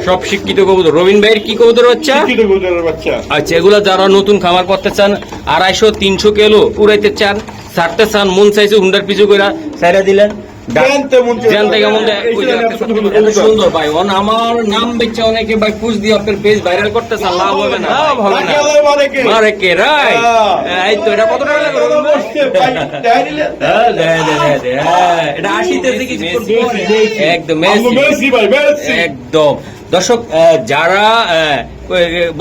সব শিক্ষিত কবুতর। রবিন ভাইয়ের কি কবুতর বাচ্চা? আচ্ছা, এগুলা যারা নতুন খামার করতে চান, 250-300 কিলো উড়াইতে চান, ছাড়তে চান, মন চাইছে হুন্ডার পিছু করে ছাইড়া দিলেন, সুন্দর ভাই। আমার নাম বেচে অনেকে ভাই পুষ দিয়ে আপনার পেজ ভাইরাল করতে চান, লাভ হবে না, লাভ হবে না। মারে কে রাই, এই তো এটা কত টাকা লাগে? এটা 80 কিছু একদম একদম। দর্শক যারা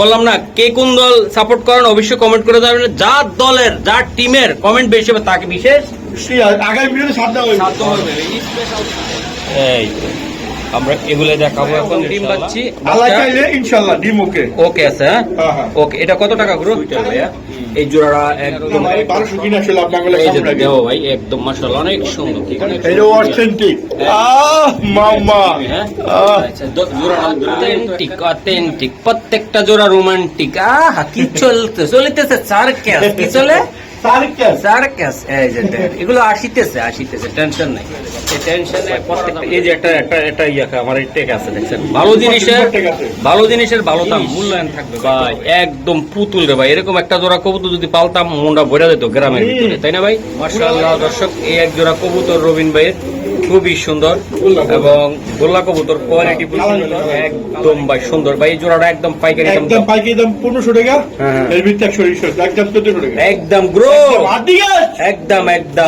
বললাম না কে কোন দল সাপোর্ট করেন অবশ্যই কমেন্ট করে যাবেন। যার দলের যার টিমের কমেন্ট বেশি হবে তাকে বিশেষ আগামী ভিডিওতে সাথ দেওয়া হবে। এই তো আমরা এগুলো দেখাবো এখন। ডিম পাচ্ছি ইনশাআল্লাহ, ডিম ওকে ওকে আছে। হ্যাঁ ওকে। এটা কত টাকা গ্রো ভাইয়া? এই জোড়াটা একদম 1200 কিনা ছিল আপনাদের সামনে দেও ভাই, একদম মাশাআল্লাহ অনেক সুন্দর। ঠিক আছে, এটা অথেন্টিক। মামা আচ্ছা, জোড়াটা অথেন্টিক অথেন্টিক, প্রত্যেকটা জোড়া রোমান্টিক। কি চলতেছে সার্কাস, কি চলে সার্কাস। এই যে এগুলো আসিতেছে, টেনশন নাই, এই টেনশনে প্রত্যেকটা। এই যে একটা ইয়াকা আমার টেক আছে দেখছেন, ভালো জিনিসের ভালো দাম, মূল্যায়ন থাকবে ভাই, একদম পুতুল রে ভাই। এরকম একটা জোড়া কবুতর যদি পালতাম মনটা ভরে যেত গ্রামের ভিতরে, তাই না ভাই? মাশাআল্লাহ দর্শক, এই এক জোড়া কবুতর রবিন ভাইয়ের, খুবই সুন্দর এবং গোল্লা কবুতর, কোয়ালিটি একদম ভাই সুন্দর ভাই। এই জোড়াটা একদম পাইকারি দাম 1500 টাকা, এর ভিতরে 100 একদম 1400 টাকা একদম গ্রো একদম একদম।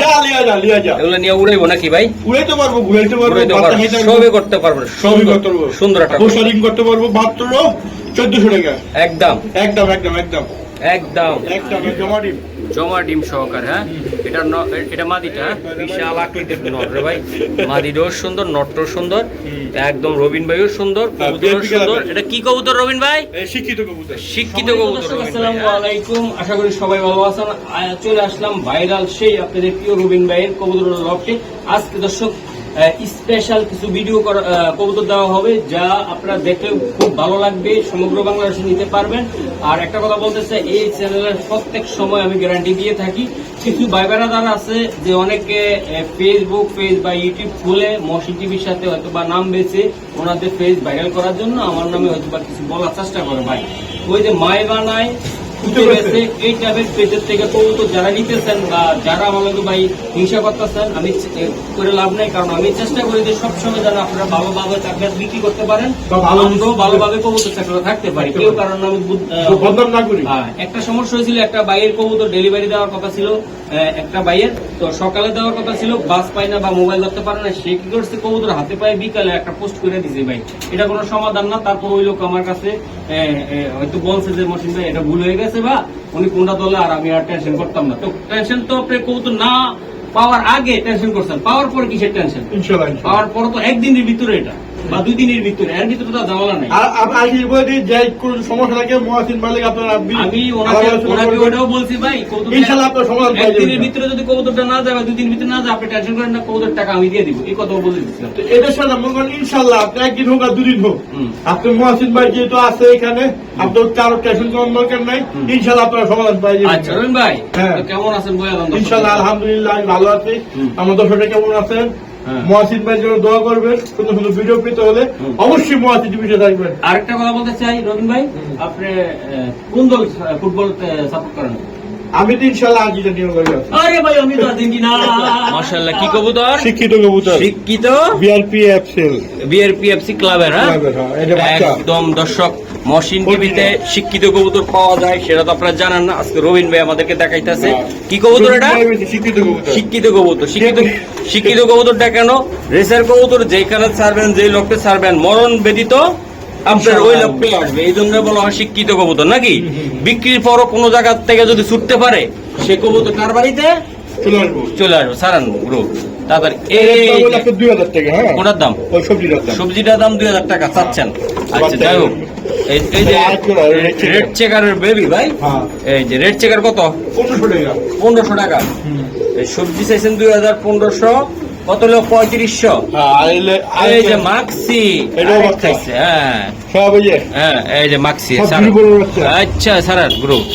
এগুলো নিয়ে উড়াইবো নাকি ভাই? উড়াইতে পারবো, সবই করতে পারবো, সবই করতে পারবো। সুন্দর একটা পোশারিং করতে পারবো মাত্র 1400 টাকা একদম একদম একদম একদম একদম একদম জমা ডিম সহকার। হ্যাঁ, এটা মাদিটা বিশাল আকৃতির নট রে ভাই। মাদিটাও সুন্দর, নটটাও সুন্দর, একদম রবিন ভাইও সুন্দর, কবুতরও সুন্দর। এটা কি কবুতর রবিন ভাই? শিক্ষিত কবুতর। আসসালামু আলাইকুম, আশা করি সবাই ভালো আছেন। চলে আসলাম ভাইরাল সেই আপনাদের প্রিয় রবিন ভাইয়ের কবুতর লফটে। আজকে দর্শক স্পেশাল কিছু ভিডিও কবুতর দেওয়া হবে, যা আপনারা দেখলে খুব ভালো লাগবে, সমগ্র বাংলাদেশে নিতে পারবেন। আর একটা কথা বলতে চাই, এই চ্যানেলের প্রত্যেক সময় আমি গ্যারান্টি দিয়ে থাকি। কিছু ভাই বেড়াদার আছে যে অনেকে ফেসবুক পেজ বা ইউটিউব খুলে মসি টিভির সাথে হয়তো বা নাম বেছে ওনাদের পেজ ভাইরাল করার জন্য আমার নামে হয়তো বা কিছু বলার চেষ্টা করে ভাই। ওই যে মায় বানায় এই টাইপের পেজের থেকে কবুতর যারা নিতেছেন বা যারা আমাকে ভাই হিংসা করতেছেন, আমি করে লাভ নাই। কারণ আমি চেষ্টা করি যে সবসময় যেন আপনারা ভালোভাবে চাকরি বিক্রি করতে পারেন, ভালোভাবে কবুতর চাকরি থাকতে পারি, কেউ কারণ আমি বদনাম না করি। একটা সমস্যা হয়েছিল, একটা বাইয়ের কবুতর ডেলিভারি দেওয়ার কথা ছিল, একটা বাইয়ের তো সকালে দেওয়ার কথা ছিল, বাস পায় না বা মোবাইল ধরতে পারে না, সে কি করছে কবুতর হাতে পায়ে বিকালে একটা পোস্ট করে দিছে ভাই। এটা কোনো সমাধান না। তারপর ওই লোক আমার কাছে হয়তো বলছে যে মসিন ভাই এটা ভুল হয়ে গেছে বা উনি কোনটা দলে, আর আমি আর টেনশন করতাম না। তো টেনশন তো আপনি কবুতর না পাওয়ার আগে টেনশন করছেন, পাওয়ার পরে কিসের টেনশন? পাওয়ার পর তো একদিনের ভিতরে এটা বা 2 দিনের ভিতরে, এর ভিতরে তো ঝামেলা নাই। সমস্যা থাকে আমি ওনাকে ওটাও বলছি ভাই, একদিনের ভিতরে যদি কবুতরটা না যায় বা 2 দিনের ভিতরে না যায়, আপনি টেনশন করেন না, কবুতর টাকা আমি দিয়ে দিব, এই কথাও বলে দিচ্ছিলাম। এটার সাথে ইনশাল্লাহ আপনি একদিন হোক আর 2 দিন হোক, আপনি মহাসিন ভাই যেহেতু আছে এখানে, আপনার কারো টেনশন করার দরকার নাই, ইনশাল্লাহ আপনারা সমাধান পাই যাবেন। আচ্ছা রবিন ভাই কেমন আছেন? ইনশাল্লাহ আলহামদুলিল্লাহ আমি ভালো আছি। আমার দর্শকরা কেমন আছেন? মহাসিন ভাই জন্য দোয়া করবেন, সুন্দর সুন্দর ভিডিও পেতে হলে অবশ্যই মহাসিন টিভিতে থাকবেন। আরেকটা কথা বলতে চাই রবিন ভাই, আপনি কোন দল ফুটবল সাপোর্ট করেন? আমি তো ইনশাআল্লাহ আর্জেন্টিনা করি। আরে ভাই আমি তো আর্জেন্টিনা। মাশাআল্লাহ, কি কবুতর? শিক্ষিত কবুতর, শিক্ষিত বিআরপিএফসি ক্লাবের। একদম দর্শক, মসিন টিভিতে শিক্ষিত কবুতর পাওয়া যায়, সেটা তো আপনারা জানেন না। আজকে রবিন ভাই আমাদেরকে দেখাইতেছে কি কবুতর এটা? শিক্ষিত কবুতর। শিক্ষিত কবুতরটা কেন? রেসার কবুতর যেখানে ছাড়বেন, যে লোকটা ছাড়বেন, মরণ ব্যতীত আপনার ওই লোকটাই আসবে, এই জন্য বলা হয় শিক্ষিত কবুতর নাকি? বিক্রির পরও কোনো জায়গা থেকে যদি ছুটতে পারে, সে কবুতর কার বাড়িতে চলে আসবো। সারান গ্রুপ তাড়াতাড়ি। ওটার দাম, সবজিটার দাম 2000 টাকা চাচ্ছেন। আচ্ছা যাই হোক, এই যে রেড চেকারের বেবি ভাই, এই যে রেড চেকার কত? 1500 টাকা। এই সবজি চাইছেন 2000-1500, কত হলো? 3500। এই যে মাক্সি খাইছে, হ্যাঁ এই যে মাক্সি। আচ্ছা সারা গ্রুপ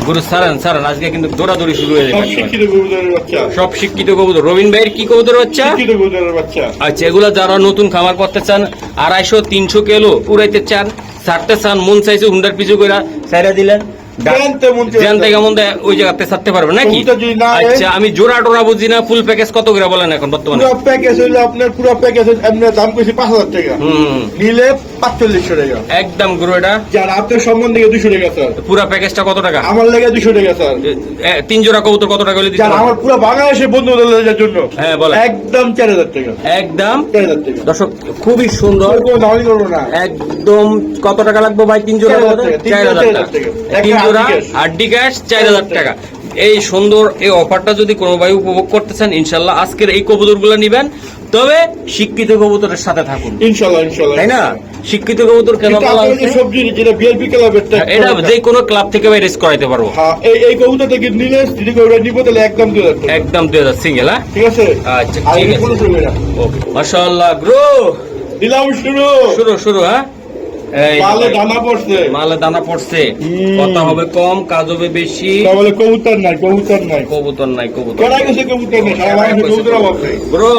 গরু সারান সারান, আজকে কিন্তু দৌড়াদৌড়ি শুরু হয়ে যাবে। শিক্ষিত কবুতরের বাচ্চা, সব শিক্ষিত কবুতর। রবিন ভাইয়ের কি কবুতর বাচ্চা? শিক্ষিত কবুতরের বাচ্চা। আচ্ছা, এগুলা যারা নতুন খামার করতে চান, 250-300 কিলো উড়াইতে চান, ছাড়তে চান, মন চাইছে হুন্ডার পিছু করে ছাইরা দিলেন, ওই জায়গাতে ছাড়তে পারবে নাকি? আচ্ছা, আমি জোড়া টোরা বুঝি না, ফুল প্যাকেজ কত করে বলেন এখন বর্তমানে? পুরো প্যাকেজ হইলে আপনার পুরো প্যাকেজ আপনার দাম কইছি 5000 টাকা, নিলে 4500 টাকা একদম। গুরু এটা যার আপনার সম্বন্ধ থেকে 200 টাকা স্যার। পুরা প্যাকেজটা কত টাকা? আমার লাগে 200 টাকা স্যার। 3 জোড়া কবুতর কত টাকা হলে দিতে? যার আমার পুরো বাংলাদেশের বন্ধুদের জন্য হ্যাঁ বলে একদম 4000 টাকা, একদম 4000 টাকা। দর্শক খুবই সুন্দর, কোনো দামই করবো না একদম। কত টাকা লাগবে ভাই? 3 জোড়া 4000 টাকা। 3 জোড়া হাড্ডি ক্যাশ 4000 টাকা। এই সুন্দর এই অফারটা যদি কোনো ভাই উপভোগ করতে চান, ইনশাল্লাহ আজকের এই কবুতরগুলো নিবেন, তবে শিক্ষিত কবুতরের সাথে থাকুন ইনশাআল্লাহ, ইনশাআল্লাহ, তাই না? শিক্ষিত কবুতর কেন বলা হচ্ছে? সবজি যেটা বিএলপি ক্লাবের, এটা যে কোনো ক্লাব থেকে ভাই রেস করাইতে পারবো। হ্যাঁ, এই কবুতর থেকে নিলে যদি কবুতর নিব তাহলে একদম 2000 টাকা, একদম 2000 সিঙ্গেল। হ্যাঁ, ঠিক আছে। আচ্ছা ঠিক আছে, ওকে, মাশাআল্লাহ। গ্রো দিলাম শুরু শুরু শুরু। হ্যাঁ, মালে দানা পড়ছে, মালে দানা পড়ছে। কথা হবে কম, কাজ হবে বেশি। তাহলে কবুতর নাই, কবুতর নাই, কবুতর নাই, কবুতর কেনা গেছে, কবুতর নাই, সারা বাংলাদেশে কবুতর অভাব নেই ব্রো।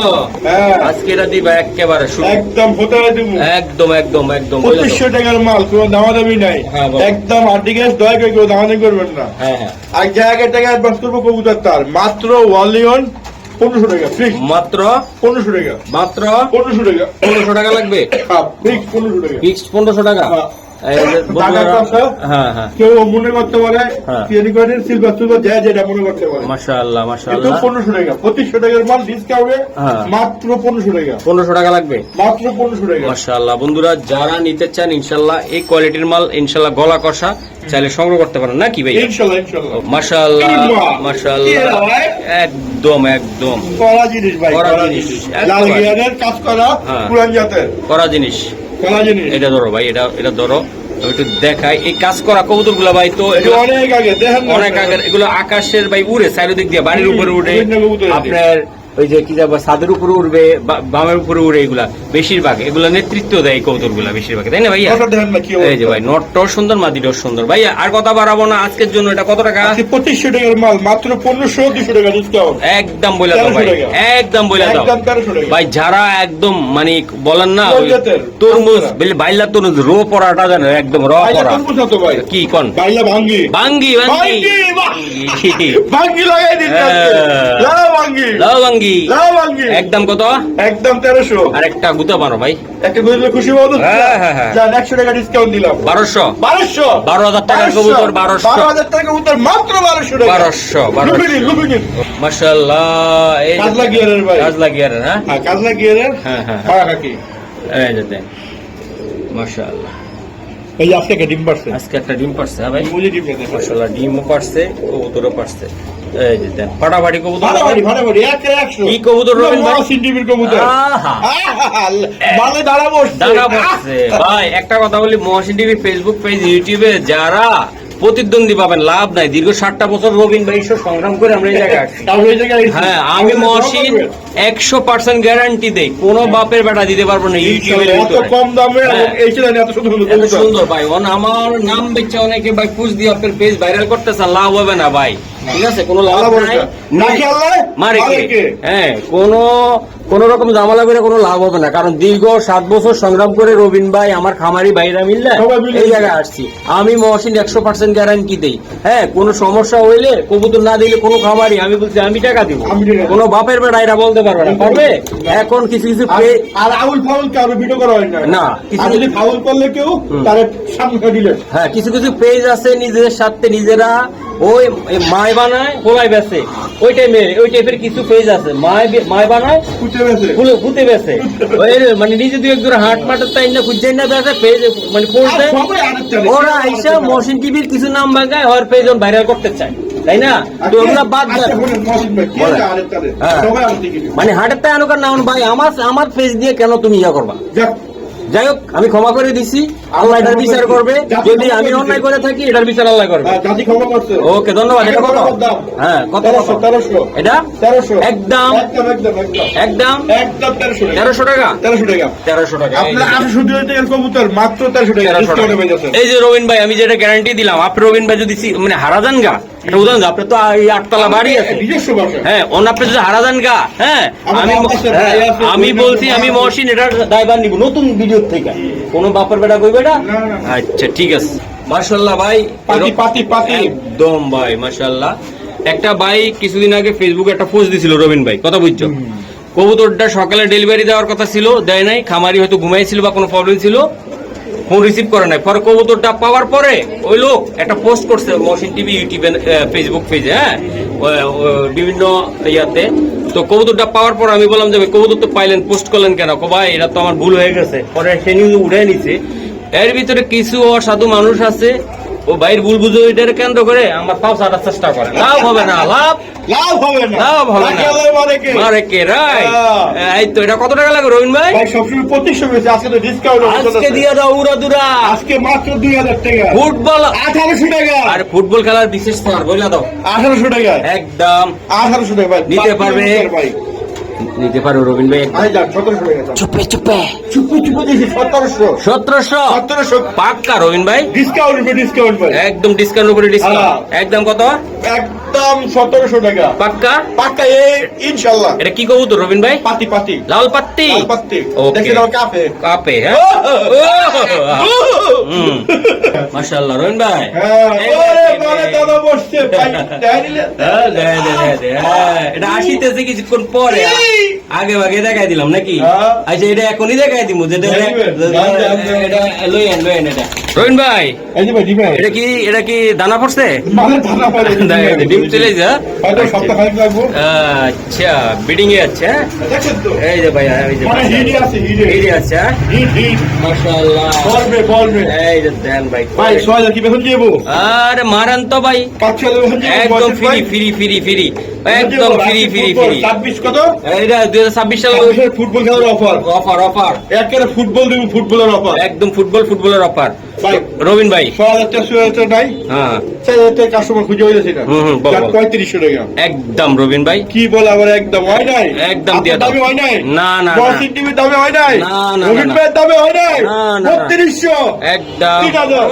হ্যাঁ, আজকে এটা দিবা একেবারে শুরু, একদম হোটেলে দিব, একদম একদম একদম 2500 টাকার মাল, কোনো দামাদামি নাই। হ্যাঁ, বলো। একদম আর্টি গ্যাস, দয়া করে কেউ দামাদামি করবেন না। হ্যাঁ হ্যাঁ, আর জায়গায় টাকা অ্যাডভান্স করবো কবুতর তার মাত্র ওয়ালিয়ন 1500 টাকা, ফিক্স মাত্র 1500 টাকা, মাত্র 1500 টাকা, 1500 টাকা লাগবে। ফিক্স 1500 টাকা, ফিক্সড 1500 টাকা। হ্যাঁ। এই যে বন্ধুরা, হ্যাঁ হ্যাঁ, কেউ মনে করতে পারে হ্যাঁ। সিলভার সুলভার যায়, যেটা মনে করতে পারে। মাশাআল্লাহ কিন্তু মাশাআল্লাহ। 1500 টাকা, 2500 টাকার মাল ডিসকাউন্টে হ্যাঁ। মাত্র 1500 টাকা, 1500 টাকা লাগবে মাত্র 1500 টাকা। মাশাআল্লাহ। বন্ধুরা যারা নিতে চান, ইনশাআল্লাহ এই কোয়ালিটির মাল, ইনশাআল্লাহ গলা কষা, চাইলে সংগ্রহ করতে পারেন নাকি ভাই? ইনশাআল্লাহ, ইনশাআল্লাহ, মাশাআল্লাহ ইনশাআল্লাহ। মাশাআল্লাহ, একদম একদম কড়া জিনিস ভাই, কড়া কড়া জিনিস, জিনিস, একদম। লাল গিয়ারের কাজ করা, হ্যাঁ। পুরান জাতের করা জিনিস। কড়া জিনিস। এটা ধরো ভাই, এটা ধরো, আমি একটু দেখাই। এই কাজ করা কবুতর গুলা ভাই, তো এটা অনেক আগে দেখেন না, অনেক আগের, এগুলো আকাশের ভাই উড়ে, চারিদিক দিয়ে বাড়ির উপরে উঠে, বিভিন্ন কবুতর এদিকে। আপনার ওই যে কি যাবো ছাদের উপরে উঠবে, বামের উপরে উড়ে, এগুলা বেশিরভাগ এগুলা নেতৃত্ব দেয় কবুতর গুলা বেশিরভাগ, তাই না ভাইয়া? কত দেখেন না কি এই যে ভাই, নটটাও সুন্দর, মাদিটাও সুন্দর। ভাইয়া আর কথা বাড়াবো না, আজকের জন্য এটা কত টাকা? 2500 টাকার মাল মাত্র 1500, 200 টাকা ডিসকাউন্ট, একদম বলে দাও ভাই, 1300 টাকা। একদম বলে দাও একদম 1300 টাকা। ভাই। যারা একদম মানে বলেন না কোন জাতের? তরমুজ, বাইলা তরমুজ রো পড়াটা জানে, একদম র বাইলা পড়া। তরমুজ না তো ভাই, কি কোন? বাইলা ভাঙ্গি, ভাঙ্গি ভাঙ্গি, বাহ! ভাঙ্গি লাগাই দিতে হ্যাঁ। লাও ভাঙ্গি, লাও ভাঙ্গি, লাও ভাঙ্গি, একদম কত? একদম 1300। আর একটা গুতা মারো ভাই, একটা বুঝলে খুশি হবো? হ্যাঁ, হ্যাঁ, হ্যাঁ। যান 100 টাকা ডিসকাউন্ট দিলাম, 1200 1200, 12,000 টাকার কবুতর, 1200 12,000 টাকা কবুতর মাত্র 1200 টাকা, 1200 লুবিনি, লুবিনি। মাশাআল্লাহ। এই কাজলা গিয়ারের ভাই, কাজলা গিয়ারের। হ্যাঁ হ্যাঁ, কাজলা গিয়ারের, হ্যাঁ হ্যাঁ, হ্যাঁ কাকি। এই যে দেন, মাশাআল্লাহ। এই যে আজকে একটা ডিম পারছে, আজকে একটা ডিম পারছে। হ্যাঁ ভাই, মুজি ডিম দেখেন, মাশাআল্লাহ, ডিমও পারছে, কবুতরও পারছে। এই যে দেন, ফাটাফাটি কবুতর। ভাড়াবাড়ি, ভাড়াবাড়ি, 100। কি কবুতর রবিন ভাই? মহাসিন ডিমের কবুতর। আহা, মানে দাঁড়া বসছে, দানা পড়ছে ভাই। একটা কথা বলি, মহসিন টিভি ফেসবুক পেজ, ইউটিউবে যারা প্রতিদ্বন্দ্বী পাবেন, লাভ নাই। দীর্ঘ 60টা বছর রবিন ভাই সংগ্রাম করে আমরা এই জায়গায় আসছি। তাহলে এই জায়গায় হ্যাঁ, আমি মহসিন 100% গ্যারান্টি দেই, কোন বাপের বেটা দিতে পারবো না ইউটিউবের এত ভিতরে। কম দামে এবং হ্যাঁ। এই ছিলেন এত সুন্দর সুন্দর এত কবুতর। সুন্দর ভাই, আমার নাম বেচে অনেকে ভাই পুষ দিয়ে আপনার পেজ ভাইরাল করতেছেন, লাভ হবে না ভাই, ঠিক আছে? কোনো লাভ আল্লাহ নাই, ভরসা। নাকি আল্লাহ? মারে কে? মারে কে? হ্যাঁ, কোন রকম জামালা করে কোনো লাভ হবে না, কারণ দীর্ঘ 7 বছর সংগ্রাম করে রবিন ভাই, আমার খামারি ভাইরা মিললে সবাই মিলে এই জায়গায় আসছি। আমি মহসিন 100% গ্যারান্টি দেই। হ্যাঁ, কোনো সমস্যা হইলে, কবুতর না দিলে কোনো খামারি, আমি বলছি আমি টাকা দিব, আমি টাকা দিব। কোনো বাপের বেটা এরা বলতে পারবে না, পারবে? এখন কিছু কিছু আর- আর আউল ফাউল কারো ভিডিও করা হয় না। না, কিছু- আর যদি ফাউল করলে কেউ তার সামনে দিলে হ্যাঁ, কিছু কিছু পেজ আছে নিজেদের সাথে নিজেরা ওই মায় বানায়, হোলাই বেছে, ওই টাইপের কিছু পেজ আছে, মায় বানায় খুঁজে গেছে। ভূতে বেছে, মানে নিজে দুই একজন হাট মাটার তাই না খুঁজে না বেছে পেজ, মানে পড়ছে আর সবাই আরেক চালে। ওরা আইসা মহসিন টিভির কিছু নাম ভাঙায় ওর পেজ ভাইরাল করতে চায়, তাই না? তো ওগুলা বাদ দেন। আচ্ছা, বলেন, মহসিন ভাই, কি বলেন। আছে আরেক চালে? হ্যাঁ। সবাই আমার দিকে দিবে। মানে হাটের তাই আনুকার না ভাই, আমার পেজ দিয়ে কেন তুমি ইয়া করবা? যাক, যাই হোক আমি ক্ষমা করে দিছি, আল্লাহ এটার বিচার করবে। যদি আমি অন্যায় করে থাকি এটার বিচার আল্লাহ করবে। জাতি ক্ষমা করছে। ওকে ধন্যবাদ। এটা কত? হ্যাঁ কত? 1300 এটা 1300 একদম একদম 1300 টাকা। 1300 টাকা। আপনার 800 টাকার কবুতর মাত্র 1300 টাকা ডিসকাউন্টে পেয়ে যাচ্ছেন। এই যে রবিন ভাই, আমি যেটা গ্যারান্টি দিলাম, আপনি রবিন ভাই যদি মানে হারা যান গা, এটা উদাহরণ দাও, আপনি তো এই 8 তলা বাড়ি আছে, নিজস্ব বাসা। হ্যাঁ অন্য আপনি যদি হারা যান গা, হ্যাঁ আমি বলছি আমি মহসিন এটার দায়ভার নিব নতুন ভিডিও থেকে। কোনো বাপের বেটা কইবে না। আচ্ছা ঠিক আছে। মাশাআল্লাহ ভাই, পাতি একদম ভাই মাশাআল্লাহ। একটা ভাই কিছুদিন আগে ফেসবুকে একটা পোস্ট দিছিল রবিন ভাই, কথা বুঝছো? কবুতরটা সকালে ডেলিভারি দেওয়ার কথা ছিল, দেয় নাই। খামারি হয়তো ঘুমাইছিল বা কোনো প্রবলেম ছিল, ফোন রিসিভ করে নাই। পরে কবুতরটা পাওয়ার পরে ওই লোক একটা পোস্ট করছে মহসিন টিভি ইউটিউবে, ফেসবুক পেজে, হ্যাঁ বিভিন্ন ইয়াতে। তো কবুতরটা পাওয়ার পর আমি বললাম যে কবুতর তো পাইলেন, পোস্ট করলেন কেন? ভাই এটা তো আমার ভুল হয়ে গেছে। পরে সে নিউজ উঠে নিছে। এর ভিতরে কিছু অসাধু মানুষ আছে, ও ভাইয়ের ভুল বুঝে ওইটার কেন্দ্র করে আমার পাও ছাড়ার চেষ্টা করে। লাভ হবে না, লাভ হবে না। মারে কে রাই? এই তো এটা কত টাকা লাগে রবিন ভাই? ভাই সবসময় 2500 বেশি, আজকে তো ডিসকাউন্ট আজকে দিয়ে দাও উড়া দুরা। আজকে মাত্র 2000 টাকা। ফুটবল 1800 টাকা। আর ফুটবল খেলার বিশেষ ছাড় বইলা দাও 1800 টাকা। একদম 1800 টাকা ভাই নিতে পারবে। ভাই নিতে পারো রবিন ভাই। ভাই যান 1700 টাকা। চুপে চুপে দিছি 1700 পাক্কা রবিন ভাই। ডিসকাউন্ট ভাই। একদম ডিসকাউন্ট উপরে ডিসকাউন্ট। একদম কত? একদম 1700 টাকা। পাক্কা ইনশাআল্লাহ। এটা কি কবুতর রবিন ভাই? পাতি লাল পাত্তি। ওকে দেখেন আমার কাপে হ্যাঁ। মাশাআল্লাহ রবিন ভাই। ওরে মানে দাদা বসছে ভাই। এটা আসিতেছে কিছুক্ষণ পরে, আগে ভাগে দেখাই দিলাম নাকি? আচ্ছা এটা এখনই দেখাই দিব যেটা লইয়েন এটা রবিন ভাই। এই যে ভাই জি ভাই, এটা কি দানা পড়ছে? মানে দানা পড়ে ডিম চলে যা। হয়তো সপ্তাহ খানিক লাগবে। আচ্ছা বিডিং এ আছে। দেখেন তো এই যে ভাই, এই যে মানে হিডি আছে হিট মাশাআল্লাহ। বলবে এই যে দেন ভাই। ভাই 6000 কি বেতন দিব? আরে মারান তো ভাই, 5-6 বেতন দিব একদম ফ্রি একদম ফ্রি 26 কত? এইটা 2026 সালে ফুটবল খেলার অফার একেবারে ফুটবল দিব, ফুটবলের অফার একদম ফুটবলের অফার ভাই। রবিন ভাই 6000 নাই, হ্যাঁ 4000 কাস্টমার খুঁজে হইতেছে না। বল। 3500 টাকা একদম রবিন ভাই। কি বল আবার একদম হয় নাই? একদম দিয়া দাও। দামে হয় নাই? না মহসিন টিভির দামে হয় নাই? না রবিন ভাইয়ের দামে হয় নাই? না 3200 একদম। 3000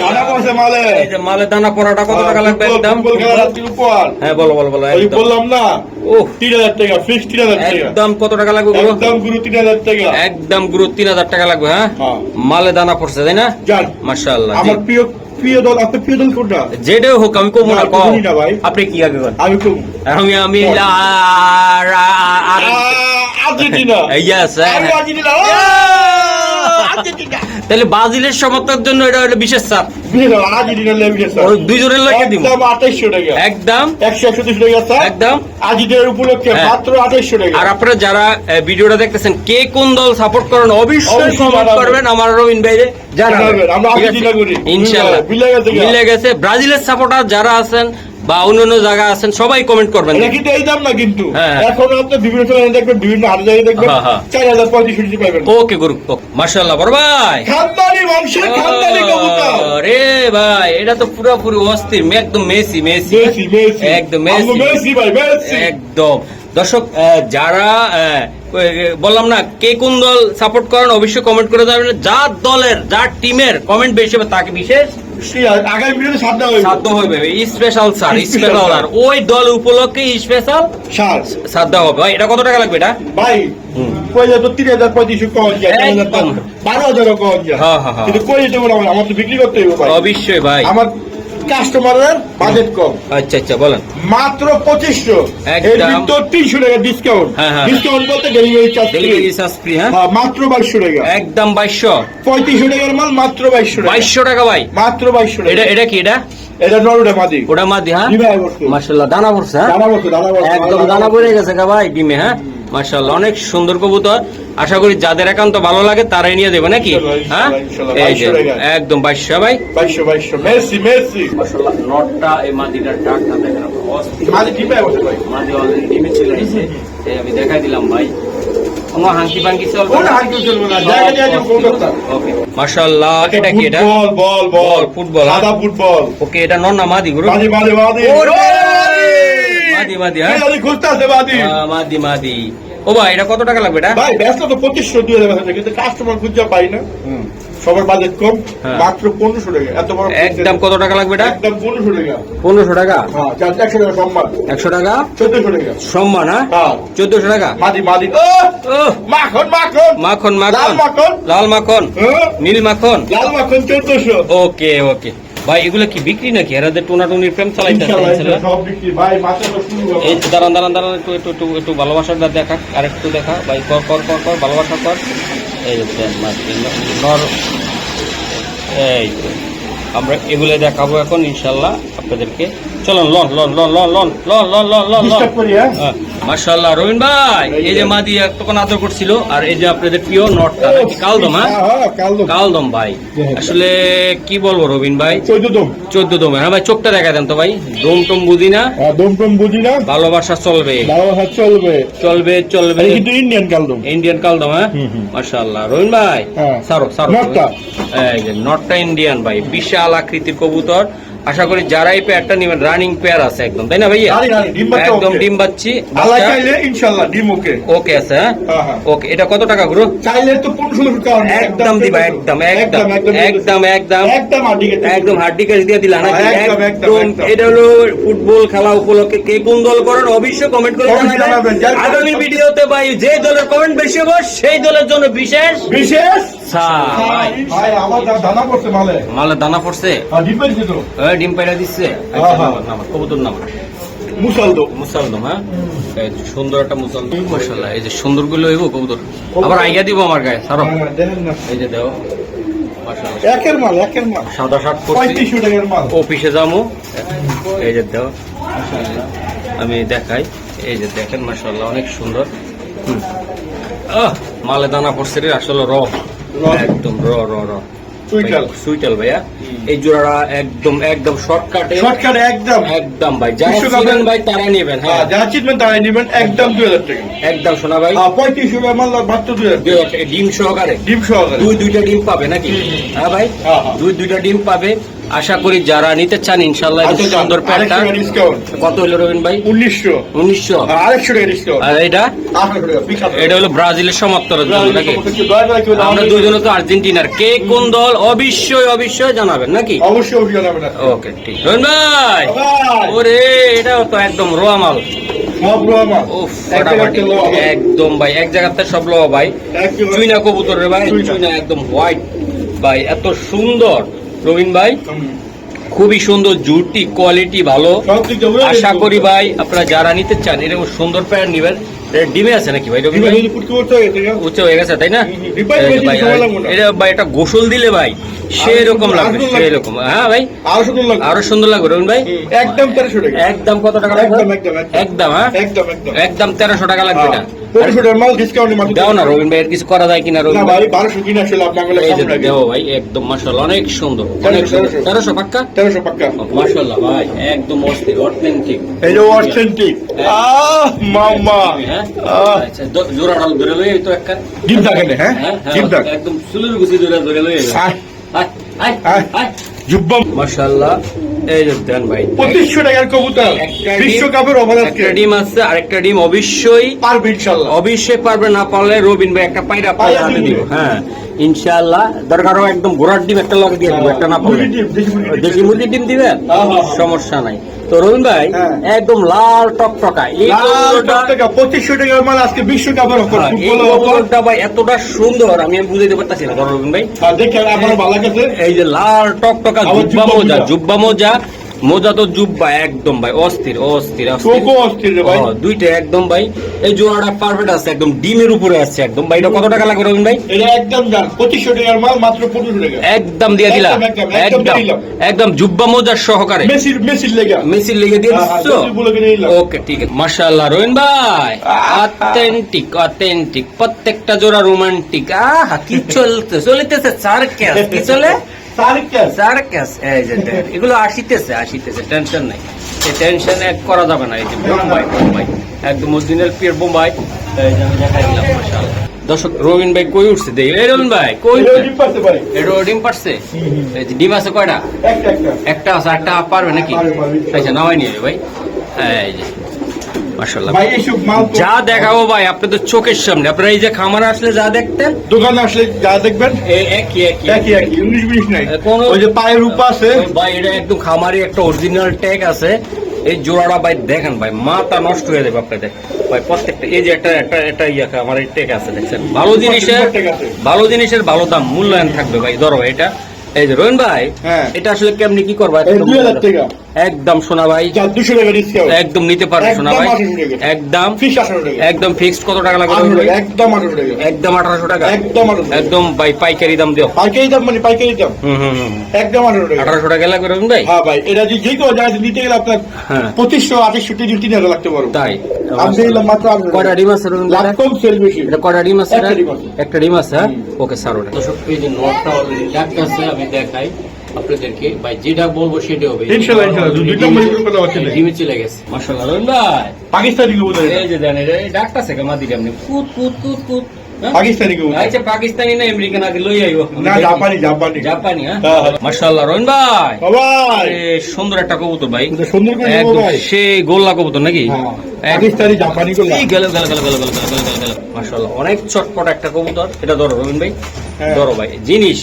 দানা পড়ছে মালে। এই যে মালে দানা পড়াটা কত টাকা লাগবে একদম? ফুটবল খেলার রাত্রির উপহার। হ্যাঁ বলো ওই একদম। বললাম না ওহ 3000 টাকা ফিক্স 3000 টাকা একদম। কত টাকা লাগবে গুরু? একদম গুরু 3000 টাকা একদম গুরু 3000 টাকা লাগবে। হ্যাঁ হ্যাঁ। মালে দানা পড়ছে তাই না? জান মাশাআল্লাহ। আমার প্রিয় দল, আপনার প্রিয় দল কোনটা? যেটাই হোক আমি কমু না। না, কমুনি না ভাই। আপনি কি আগে করেন? আমি কম আমি আর্জেন্টিনা। Yes, আমি আর্জেন্টিনা। আর্জেন্টিনা। তাহলে ব্রাজিলের সমর্থকদের জন্য এটা হলো বিশেষ চাপ। আর্জেন্টিনা লেভেল ওই দুইজনের লইকে দিব একদম 2800 টাকা। একদম 131 টাকা স্যার। একদম। আর্জেন্টিনার উপলক্ষে হ্যাঁ। মাত্র 2800 টাকা। আর আপনারা যারা ভিডিওটা দেখতেছেন কে কোন দল সাপোর্ট করেন অবশ্যই অবশ্যই কমেন্ট জানাবেন। করবেন। আমার রবিন ভাইরে জানাবেন। আমরা ঠিক আছে? আর্জেন্টিনা করি। ইনশাআল্লাহ মিলে গেছে। ব্রাজিলের সাপোর্টার যারা আছেন বা অন্যান্য জায়গা আছেন সবাই কমেন্ট করবেন। এটা কিন্তু এই দাম না কিন্তু। হ্যাঁ। এখন আপনি বিভিন্ন চ্যানেলে দেখবেন, বিভিন্ন আরো জায়গায় দেখবেন হ্যাঁ। 4035 পাবেন। ওকে গুরু মাশাআল্লাহ বড় ভাই। খানদানি বংশের খানদানি কবুতর। রে ভাই এটা তো পুরোপুরি অস্থির, একদম মেসি একদম মেসি ভাই মেসি। একদম। দর্শক যারা বললাম না কে কোন দল সাপোর্ট করেন অবশ্যই কমেন্ট করে যাবেন। যার দলের যার টিমের কমেন্ট বেশি হবে তাকে বিশেষ আগামী ভিডিওতে সাধ্য হবে স্পেশাল স্যার ওই দল উপলক্ষে স্পেশাল সাধ্য হবে। ভাই এটা কত টাকা লাগবে? এটা ভাই কইলে তো 3035 কম যায়, 12000 কম যায়। কিন্তু কইলে তো আমার তো বিক্রি করতে হবে ভাই। অবশ্যই ভাই, আমার কাস্টমারের বাজেট কম। আচ্ছা বলেন। মাত্র 2500 এর ভিতর 300 টাকা ডিসকাউন্ট। ডিসকাউন্ট বলতে ডেলিভারি চার্জ ফ্রি। হ্যাঁ মাত্র 2200 টাকা একদম 2200। 3500 টাকার মাল মাত্র 2200 টাকা ভাই মাত্র 2200 টাকা। এটা কি? এটা নরুডা মাদি। ওটা মাদি। হ্যাঁ মাশাআল্লাহ দানা পড়ছে। একদম দানা পড়ে গেছে ভাই ডিমে। হ্যাঁ মাশাআল্লাহ অনেক সুন্দর কবুতর। আশা করি যাদের একান্ত ভালো লাগে তারাই নিয়ে দেবে নাকি? হ্যাঁ এই যে একদম 2200 ভাই 2200 মেসি মাশাআল্লাহ। নটটা এই মাদিটার ডাকটা দেখেন মাদি ডিমে বসে ভাই। মাদি অলরেডি ডিমে চলে এসেছে। এই আমি দেখাই দিলাম ভাই। কোনো হাঙ্কি পাঙ্কি চলবে কোনো হাঙ্কি চলবে না, জায়গা দিয়ে দিব কবুতরটা। ওকে মাশাআল্লাহ। এটা কি এটা? বল ফুটবল, সাদা ফুটবল। ওকে এটা নর না মাদি গুরু? মাদি ওরে! মাদি হ্যাঁ খালি খুঁজতাছে মাদি। মাদি। ও ভাই এটা কত টাকা লাগবে এটা? ভাই ব্যস্ত তো 2500 2000 টাকা, কিন্তু কাস্টমার খুঁজে পাই না। সবার বাজেট কম, হ্যাঁ। মাত্র 1500 টাকা। এত বড় একদম কত টাকা লাগবে এটা? একদম 1500 টাকা। 1500 টাকা? হ্যাঁ, 100 টাকা সম্মান। 100 টাকা 1400 টাকা সম্মান? হ্যাঁ 1400 টাকা। মাদি ওহ, মাখন মাখন লাল মাখন হ্যাঁ, নীল মাখন। লাল মাখন 1400। ওকে ভাই এগুলো কি বিক্রি নাকি? এরাদের টোনাটুনির প্রেম চালাইতেছে ইনশাআল্লাহ সব বিক্রি ভাই, মাত্র তো শুরু হলো। এই দাঁড়ান একটু ভালোবাসাটা দেখা, আর একটু দেখা ভাই, কর ভালোবাসা কর। এই যে দেন, নর। এই তো আমরা এগুলো দেখাবো এখন ইনশাল্লাহ আপনাদেরকে। চলুন লন। ডিস্টার্ব করি হ্যাঁ। মাশাআল্লাহ রবিন ভাই, এই যে মাদি তখন আদর করছিল, আর এই যে আপনাদের প্রিয় নটটা নাকি কালদম? হ্যাঁ কালদম ভাই। আসলে কি বলবো রবিন ভাই, 14 দম। হ্যাঁ ভাই চোখটা দেখা দেন তো ভাই। দম বুঝি না, ভালোবাসা চলবে। কিন্তু ইন্ডিয়ান কালদম। হ্যাঁ মাশাআল্লাহ রবিন ভাই, সারো নটটা। এই যে নটটা ইন্ডিয়ান ভাই, বিশাল আকৃতির কবুতর। আশা করি যারা এই পেয়ারটা নেবেন, রানিং পেয়ার আছে একদম, তাই না ভাইয়া? একদম ডিম বাচ্চি। আল্লাহ চাইলে ইনশাআল্লাহ ডিম ওকে ওকে আছে। হ্যাঁ হ্যাঁ। ওকে এটা কত টাকা গুরু? চাইলে তো 1500 টাকা একদম দিবা, একদম হাড্ডি কেস দিয়ে দিলা নাকি? একদম। এটা হলো ফুটবল খেলা উপলক্ষে কে কোন দল করেন অবশ্যই কমেন্ট করে জানাবেন। আগামী ভিডিওতে ভাই যে দলের কমেন্ট বেশি হবে সেই দলের জন্য বিশেষ ভাই আমার দানা পড়ছে মালে দানা পড়ছে। ডিম পাইছে তো, ডিম পাইরা দিচ্ছে। কবুতর নাম মুসালদম। হ্যাঁ সুন্দর একটা মুসালদম মাশাআল্লাহ। এই যে সুন্দর গুলো হইব কবুতর, আবার আইগা দিব আমার গায়ে সারো। এই যে দেও মাশাআল্লাহ, একের মাল সাদা শার্ট পরছি, 3500 টাকার মাল। অফিসে যাবো। এই যে দেও আমি দেখাই। এই যে দেখেন মাশাআল্লাহ অনেক সুন্দর। মালে দানা পড়ছে রে, আসলে একদম র সুইটাল ভাইয়া। এই জোড়াটা একদম শর্টকাটে একদম ভাই, যারা চিনেন ভাই তারা নেবেন। হ্যাঁ যারা চিনবেন তারাই নেবেন, একদম 2000 টাকা একদম। শোনা ভাই 3500 টাকা মাল মাত্র 2000 টাকা। ডিম সহকারে দুইটা ডিম পাবে নাকি? হ্যাঁ ভাই দুইটা ডিম পাবে। আশা করি যারা নিতে চান ইনশাআল্লাহ সুন্দর প্যান্টটা। কত হলো রবিন ভাই? 1900। আর এটা হলো ব্রাজিলের সমাপ্তরের জন্য নাকি? আমরা দুইজনে তো আর্জেন্টিনার। কে কোন দল অবশ্যই জানাবেন নাকি? অবশ্যই জানাবেন। ওকে ঠিক। রবিন ভাই ওরে এটাও তো একদম রোয়া মাল, একদম ভাই এক জায়গাতে সব লো ভাই। চুইনা কবুতর রে ভাই, চুইনা একদম হোয়াইট ভাই, এত সুন্দর রবিন ভাই, খুবই সুন্দর, জুটি কোয়ালিটি ভালো। আশা করি ভাই আপনারা যারা নিতে চান এরকম সুন্দর প্যান্ট নিবেন। ডিমে আছে নাকি ভাই? রবিন ভাই উচ্চ হয়ে গেছে তাই না? এটা ভাই এটা গোসল দিলে ভাই সেরকম লাগবে, সেরকম। হ্যাঁ ভাই আরো সুন্দর লাগবে রবিন ভাই। একদম 1300 টাকা। একদম কত টাকা? একদম হ্যাঁ একদম 1300 টাকা লাগবে না? 1500 টাকা মাল ডিসকাউন্টে মাত্র দাও না রবিন ভাই, এর কিছু করা যায় কিনা রবিন ভাই? 1200 কিনা আসলে আপনাদের এই যে দেও ভাই, একদম মাশাআল্লাহ অনেক সুন্দর, অনেক সুন্দর। 1300 পাক্কা? 1300 পাক্কা মাশাআল্লাহ ভাই, একদম অথেন্টিক। এই যে অথেন্টিক মামা। হ্যাঁ আচ্ছা জোড়া ডাল ধরে লই তো একটা ডিম থাকে না? হ্যাঁ ডিম থাকে একদম সুলের গুছি জোড়া ধরে লই। জুব্বা মাশাআল্লাহ। এই যে দেন ভাই 2500 টাকার কবুতর, বিশ্বকাপের অফার আছে। একটা ডিম আছে, আরেকটা ডিম অবশ্যই পারবে ইনশাআল্লাহ। অবশ্যই পারবে, না পারলে রবিন ভাই একটা পায়রা হাতে দিব। হ্যাঁ ইনশাআল্লাহ। দরকার হয় একদম ঘোড়ার ডিম একটা লগে দিয়ে দিব, একটা না পারলে দেশি মুরগির ডিম দিবে, সমস্যা নাই। তো রবিন ভাই একদম লাল টকটকা এই কবুতরটা 2500 টাকার মাল আজকে বিশ্বকাপের অফার। এই কবুতরটা ভাই এতটা সুন্দর আমি বুঝাইতে পারতাছি না রবিন ভাই। দেখে আমার ভালো লাগছে। এই যে লাল টকটকা জুব্বা মোজা তো জুব্বা একদম ভাই অস্থির ভাই। দুইটা একদম ভাই। এই জোড়াটা পারফেক্ট আছে, একদম ডিমের উপরে আছে একদম ভাই। এটা কত টাকা লাগবে রবিন ভাই? এটা একদম দাম 2500 টাকার মাল মাত্র 1500 টাকা। একদম দিয়ে দিলাম, একদম জুব্বা মোজার সহকারে মেসির লেগে দিয়ে দিচ্ছো। ওকে ঠিক আছে মাশাআল্লাহ রবিন ভাই, অথেন্টিক প্রত্যেকটা জোড়া রোমান্টিক। আহা কি চলতেছে সার্কাস, কি চলে সার্কাস। এই যে এগুলো আসিতেছে টেনশন নাই, টেনশন এক করা যাবে না। এই যে বোম্বাই একদম অরিজিনাল পিওর বোম্বাই। এই যে আমি দেখাই দিলাম মাশাআল্লাহ। দর্শক রবিন ভাই কই উঠছে দেই এই রবিন ভাই কই এটা ডিম পারতে পারে। এটা ডিম পারছে এই যে ডিম আছে কয়টা একটা একটা একটা আছে একটা পারবে নাকি পারবে। আচ্ছা নামাই নিয়ে ভাই এই যে মাশাআল্লাহ ভাই এইসব মাল তো যা দেখাবো ভাই আপনি তো চোখের সামনে আপনারা এই যে খামারে আসলে যা দেখতেন দোকানে আসলে যা দেখবেন একই একই একই একই 19-20 নাই। কোনো- ওই যে পায়ের রূপা আছে ভাই এটা একদম খামারি একটা অরিজিনাল ট্যাগ আছে এই জোড়াটা ভাই দেখেন ভাই মাথা নষ্ট হয়ে যাবে আপনাদের ভাই প্রত্যেকটা এই যে একটা ইয়া আমার এই ট্যাগ আছে দেখছেন ভালো জিনিসের ভালো দাম মূল্যায়ন থাকবে ভাই ধরো ভাই এটা এই যে রোহন ভাই হ্যাঁ। এটা আসলে কেমনি কি করবা এই 2000 টাকা একদম সোনা ভাই যা 200 টাকা ডিসকাউন্ট একদম নিতে পারবে সোনা ভাই একদম 1800 টাকা। একদম ফিক্স 18 টাকা একদম ফিক্সড কত টাকা লাগবে 18 রোহন ভাই? টাকা, একদম 18 টাকা একদম 1800 টাকা একদম 18 টাকা। একদম ভাই পাইকারি দাম দিও পাইকারি দাম মানে পাইকারি দাম হুম একদম 18 টাকা 1800 টাকা লাগবে রোহন ভাই হ্যাঁ ভাই এটা যে কোনো জায়গায় নিতে গেলে আপনার হ্যাঁ 2500 3000 লাগতে পারবো তাই আমি দিলাম মাত্র 18 কয়টা টাকা। ডিম আছে রোহন ভাই? লাখ কম সেল বেশি এটা কয়টা ডিম আছে একটা এটা? ডিম আছে। একটা ডিম আছে হ্যাঁ? ওকে স্যার ওটা দর্শক এই যে নটটা অলরেডি ডাকতেছে আমি দেখাই আপনাদেরকে ভাই যেটা বলবো সেটা হবে ইনশাআল্লাহ ইনশাআল্লাহ দুইটা মনে করে কথা হচ্ছে না। ডিমে চলে গেছে মাশাআল্লাহ রোহন ভাই পাকিস্তানি কবুতর এটা। এই যে দেন এটা ডাকতেছে কেমন দিকে আপনি কুত কুত কুত কুত হ্যাঁ? পাকিস্তানি কবুতর আচ্ছা পাকিস্তানি না আমেরিকান আগে লই আইবো না জাপানি জাপানি জাপানি হ্যাঁ হ্যাঁ, হ্যাঁ। মাশাআল্লাহ রোহন ভাই ভাই এ, সুন্দর একটা কবুতর ভাই এটা সুন্দর করে নেবো একদম ভাই সে গোল্লা কবুতর নাকি হ্যাঁ, এক- পাকিস্তানি জাপানি গুলো এই গেল মাশাআল্লাহ অনেক চটপট একটা কবুতর এটা ধরো রবিন ভাই হ্যাঁ। ধরো ভাই জিনিস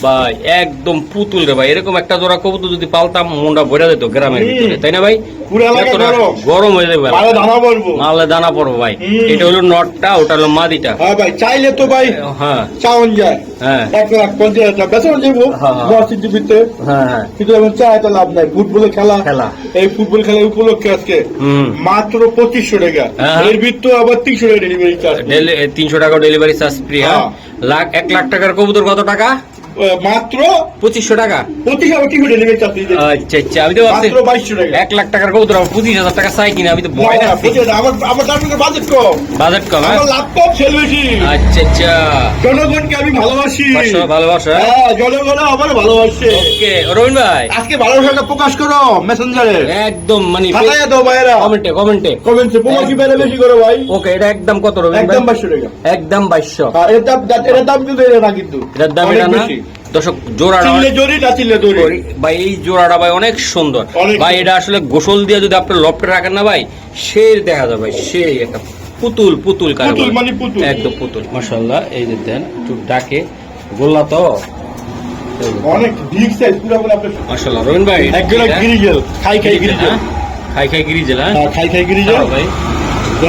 ভাই একদম পুতুল রে ভাই এরকম একটা জোড়া কবুতর যদি পালতাম মনটা ভরে যেত গ্রামের হুম। ভিতরে তাই না ভাই পুরো এলাকা এতটা গরম। গরম হয়ে যাবে ভালো দানা বলবো মালে দানা পড়বো ভাই হুম। এটা হলো নটটা ওটা হলো মাদিটা হ্যাঁ ভাই চাইলে তো ভাই হ্যাঁ চাওন যায় হ্যাঁ 1,50,000 বেতন যাবো হ্যাঁ, হ্যাঁ। মসজিদ ভিতরে হ্যাঁ কিন্তু এখন চাই তো লাভ নাই ফুটবলে খেলা খেলা। এই ফুটবল খেলা উপলক্ষে আজকে হুম মাত্র 2500 টাকা হ্যাঁ। এর ভিতরে আবার 300 টাকা ডেলিভারি চার্জ 300 টাকা ডেলিভারি চার্জ ফ্রি হ্যাঁ হ্যাঁ। 1 লাখ টাকার কবুতর কত টাকা মাত্র 2500 টাকা 2500 ডেলিভারি চার্জ দিয়ে দিচ্ছি। আচ্ছা আচ্ছা আমি তো ভাবছি মাত্র 2200 টাকা 1 লাখ টাকার কবুতর 25,000 টাকা চাই কিনা আমি তো ভয় না, লাগছে 25,000 আমার তার সঙ্গে বাজেট কম বাজেট কম হ্যাঁ? আমার লাভ কম সেল বেশি আচ্ছা আচ্ছা জনগণকে আমি ভালোবাসি ভালোবাসা হ্যাঁ জনগণ আমার ভালোবাসে ওকে রবিন ভাই আজকে ভালোবাসাটা প্রকাশ করো মেসেঞ্জারে একদম মানে খাতায় দাও ভাইরা কমেন্টে কমেন্টে প্রকাশই বেড়ে বেশি করো ভাই ওকে এটা একদম কত রবিন ভাই একদম 2200 টাকা একদম 2200 হ্যাঁ, এর দাম কিন্তু এটা না কিন্তু এটার দাম অনেক এটা না বেশি। দর্শক জোড়াটা চিল্লে জরি না চিল্লে দড়ি ভাই এই জোড়াটা ভাই অনেক সুন্দর অনেক ভাই সুন্দর। এটা আসলে গোসল দিয়ে যদি আপনি লপটে রাখেন না ভাই সে দেখা যায় ভাই সেই একটা পুতুল কার পুতুল মানে পুতুল। একদম পুতুল মাশাআল্লাহ এই যে দেন একটু ডাকে গোল্লা তো অনেক বিগ সাইজ পুরো পুরো আপনার মাশাআল্লাহ রবিন ভাই একজোড়া গিরিজেল খাই গিরিজেল খাই গিরিজেল হ্যাঁ হ্যাঁ, খাই গিরিজেল দাও ভাই